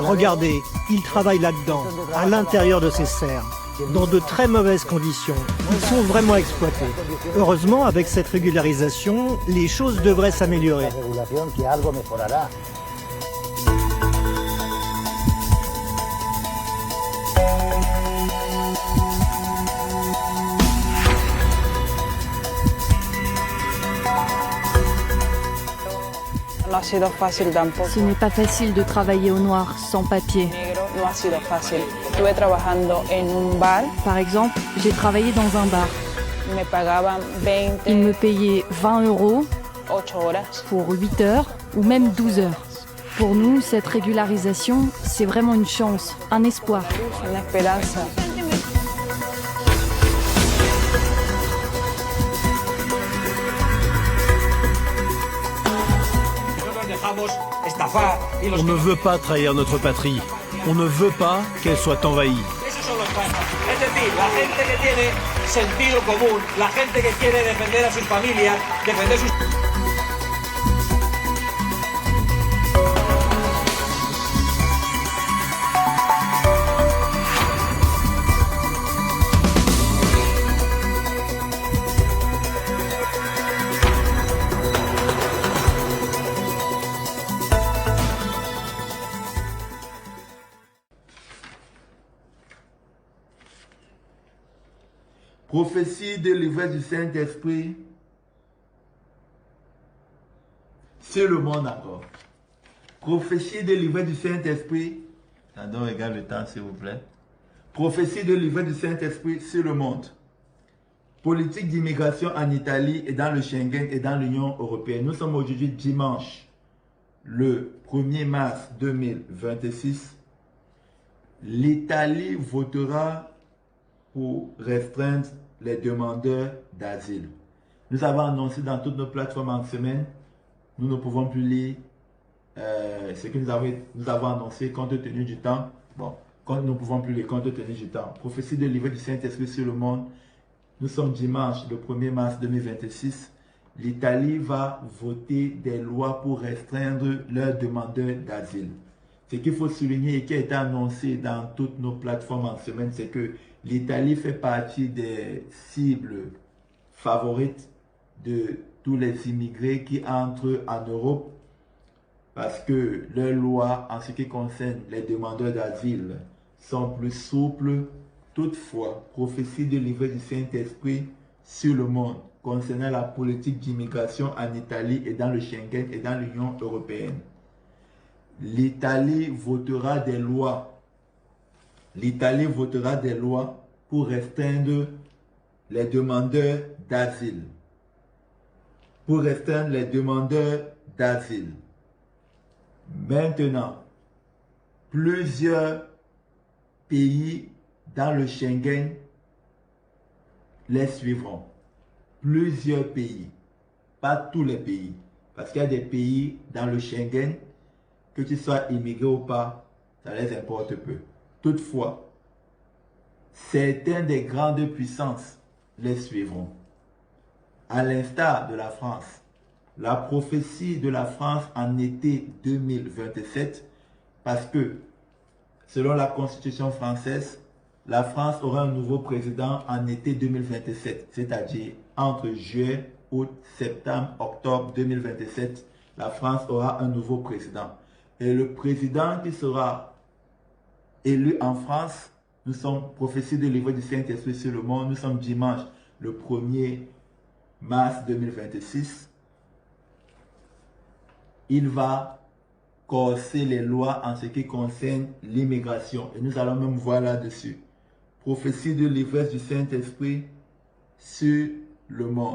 Regardez, ils travaillent là-dedans, à l'intérieur de ces serres, dans de très mauvaises conditions. Ils sont vraiment exploités. Heureusement, avec cette régularisation, les choses devraient s'améliorer. Ce n'est pas facile de travailler au noir, sans papier. Par exemple, j'ai travaillé dans un bar. Ils me payaient 20 € pour 8 heures ou même 12 heures. Pour nous, cette régularisation, c'est vraiment une chance, un espoir. On ne veut pas trahir notre patrie. On ne veut pas qu'elle soit envahie. Prophétie délivrée du Saint-Esprit sur le monde encore. Prophétie délivrée du Saint-Esprit. Attendez, regarde le temps s'il vous plaît. Prophétie délivrée du Saint-Esprit sur le monde. Politique d'immigration en Italie et dans le Schengen et dans l'Union européenne. Nous sommes aujourd'hui dimanche, le 1er mars 2026. L'Italie votera pour restreindre les demandeurs d'asile. Nous avons annoncé dans toutes nos plateformes en semaine, nous ne pouvons plus lire ce que nous avons annoncé compte tenu du temps. Bon, quand nous ne pouvons plus lire compte tenu du temps. Prophétie délivrée du Saint-Esprit sur le monde. Nous sommes dimanche, le 1er mars 2026. L'Italie va voter des lois pour restreindre leurs demandeurs d'asile. Ce qu'il faut souligner et qui a été annoncé dans toutes nos plateformes en semaine, c'est que l'Italie fait partie des cibles favorites de tous les immigrés qui entrent en Europe parce que leurs lois en ce qui concerne les demandeurs d'asile sont plus souples. Toutefois, prophétie délivrée du Saint-Esprit sur le monde concernant la politique d'immigration en Italie et dans le Schengen et dans l'Union européenne. L'Italie votera des lois. L'Italie votera des lois pour restreindre les demandeurs d'asile. Pour restreindre les demandeurs d'asile. Maintenant, plusieurs pays dans le Schengen les suivront. Plusieurs pays. Pas tous les pays. Parce qu'il y a des pays dans le Schengen, que tu sois immigré ou pas, ça les importe peu. Toutefois, certaines des grandes puissances les suivront. À l'instar de la France, la prophétie de la France en été 2027, parce que selon la Constitution française, la France aura un nouveau président en été 2027, c'est-à-dire entre juillet, août, septembre, octobre 2027, la France aura un nouveau président. Et le président qui sera élu en France, nous sommes prophétie délivrée du Saint-Esprit sur le monde, nous sommes dimanche le 1er mars 2026. Il va corser les lois en ce qui concerne l'immigration. Et nous allons même voir là-dessus. Prophétie de l'ivresse du Saint-Esprit sur le monde.